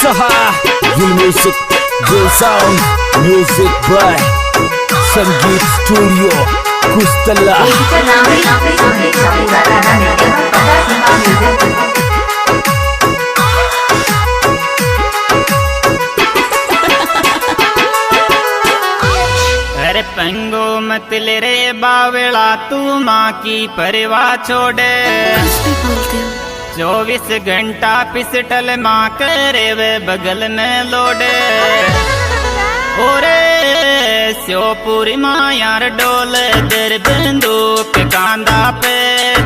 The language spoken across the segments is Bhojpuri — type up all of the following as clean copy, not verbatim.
Saha, Real Music, Real Sound, Music by Sangeet Studio, Kustalla. अरे पंगो मत ले रे बावला, तू माँ की परवाह छोड़े। 24 घंटा पिस्टल माँ करे वे बगल में लोडे। ओरे श्योपुरी माँ यार डोले दर बंदूक कांधा पे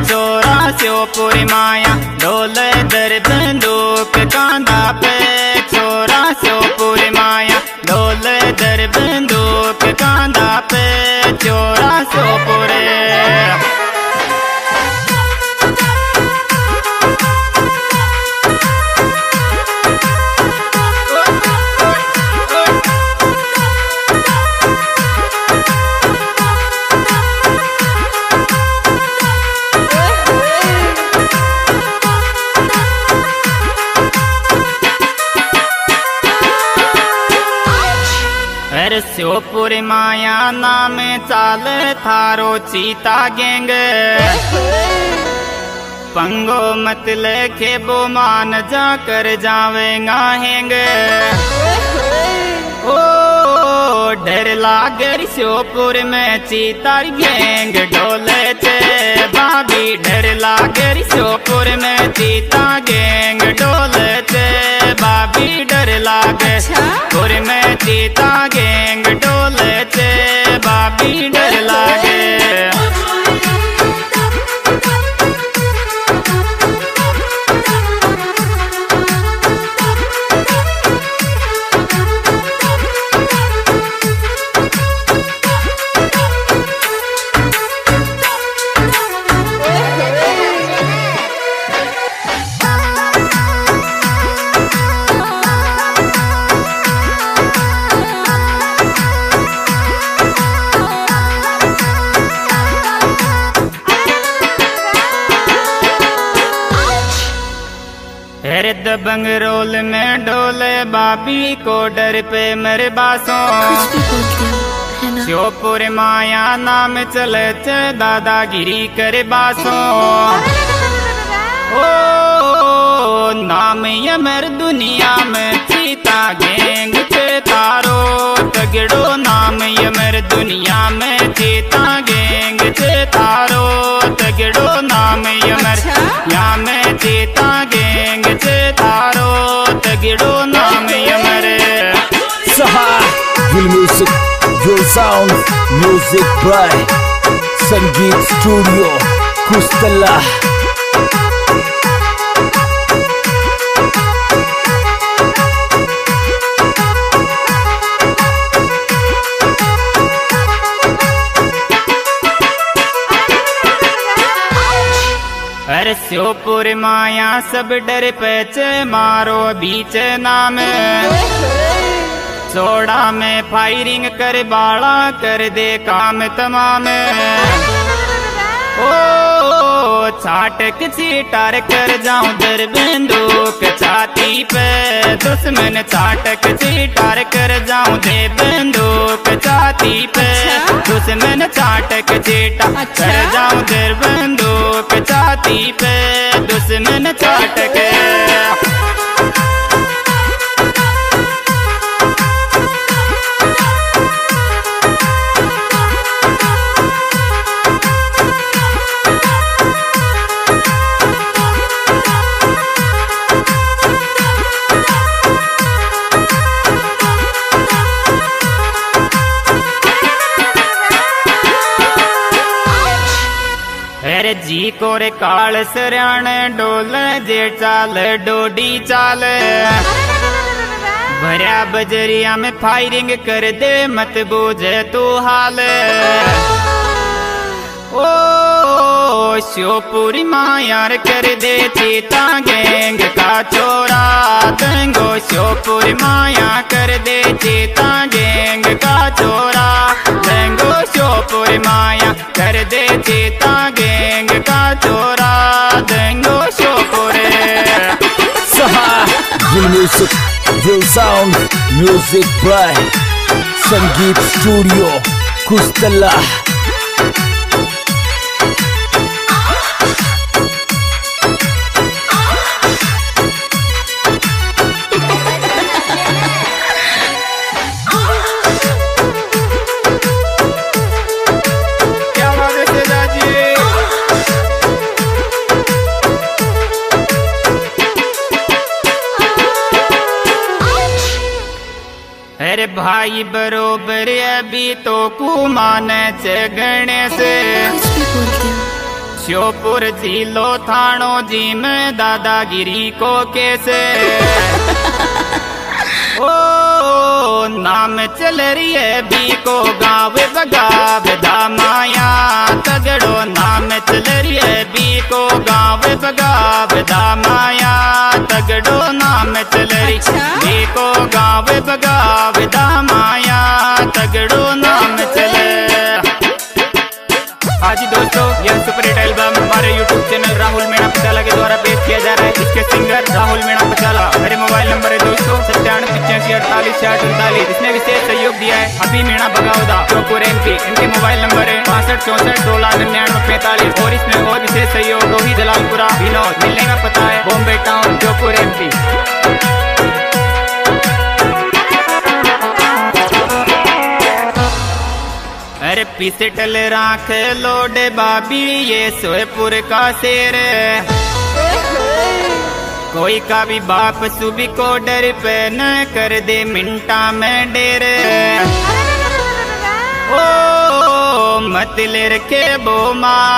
चोरा। श्योपुरी माया डोले दर बंदूक कांधा पे चोरा। श्योपुरी माया डोले दर बंदूक कांधा पे चोरा। श्योपुरे श्योपुरी माया नाम चाल थारो चीता गैंग। पंगो मत लेके बो मान जा कर जावेगा हैंग। ओ डर लागर श्योपुर में चीता गैंग डोले चे भाभी। डर लागर श्योपुर में चीता गैंग डोले चे भाभी। डर लागे श्योपुर में चीता गैंग डोले चे भाभी। डर लागे दबंग रोल में डोले बाबी को डर पे मेरे बासों। श्योपुर माया नाम चले चे दादागिरी करे बासों। ओ नाम यमर दुनिया में चीता गैंग चे तारो तगड़ो। नाम यमर दुनिया में चीता गैंग चे तारो तगड़ो। नाम यमर यहाँ में चीता गैंग चे तारो तगड़ो। नाम यमर Saha, Real Music, Real Sound, Music by Sangeet Studio, Kustalla. अरे श्योपुर माया सब डर पे मारो बीच नाम। चौड़ा में फायरिंग कर बाड़ा कर दे काम तमाम। ओ छाटक चीटार कर जाऊं दर बंदूक छाती पे। दुश्मन छाटक चीटार कर जाऊं दे बंदूक छाती पे। दुश्मन छाटक चीटा कर जाऊं दर बंदूक छाती पे। दुश्मन छाटक जी को रे काल सरयाण डोल जे चाल डोडी चाल। भरिया बजरिया में फायरिंग कर दे मत बूझे तू हाल। ओ श्योपुरी माँ यार कर दे चीता गैंग का चोरा। दंगो श्योपुरी माया कर दे चीता गैंग का चोरा। दंगो श्योपुरी माया कर दे चीता गैंग का चोरा। दंगो श्योपुरे Saha, Real music, real sound, music by Sangeet Studio, Kustalla. अरे भाई बरोबर अभी तो कुमाने च गणेश श्योपुर जिलो थानो जी में दादागिरी को कैसे ओ नाम चल रही है बी को गाँव बगाव दामाया तगड़ो नाम चल रही है बी को गाँव बगाव दामाया तगड़ो नाम चल रही बी को गाँव बगाव दामाया तगड़ो नाम चले। आज दोस्तों यह सुपर हिट एल्बम हमारे यूट्यूब चैनल राहुल मीणा पचाला के द्वारा पेश किया जा रहा है। इसके सिंगर राहुल मीणा पचाला। मेरे मोबाइल नंबर है दोस्तों 978548 इसने विशेष सहयोग दिया है अभी मीणा बगावदा श्योपुर MP। इनके मोबाइल नंबर है 6564 1699 45 और इसमें और विशेष सहयोग रोहित जलालपुरा विनोद। मिलने का पता है बॉम्बे टाउन श्योपुर MP। अरे पिसटल राख लोडे बाबी ये सोएपुर का शेर कोई का भी बाप सुबी को डर पे न कर दे मिंटा में डेर ओ मत ले रखे बो माँ।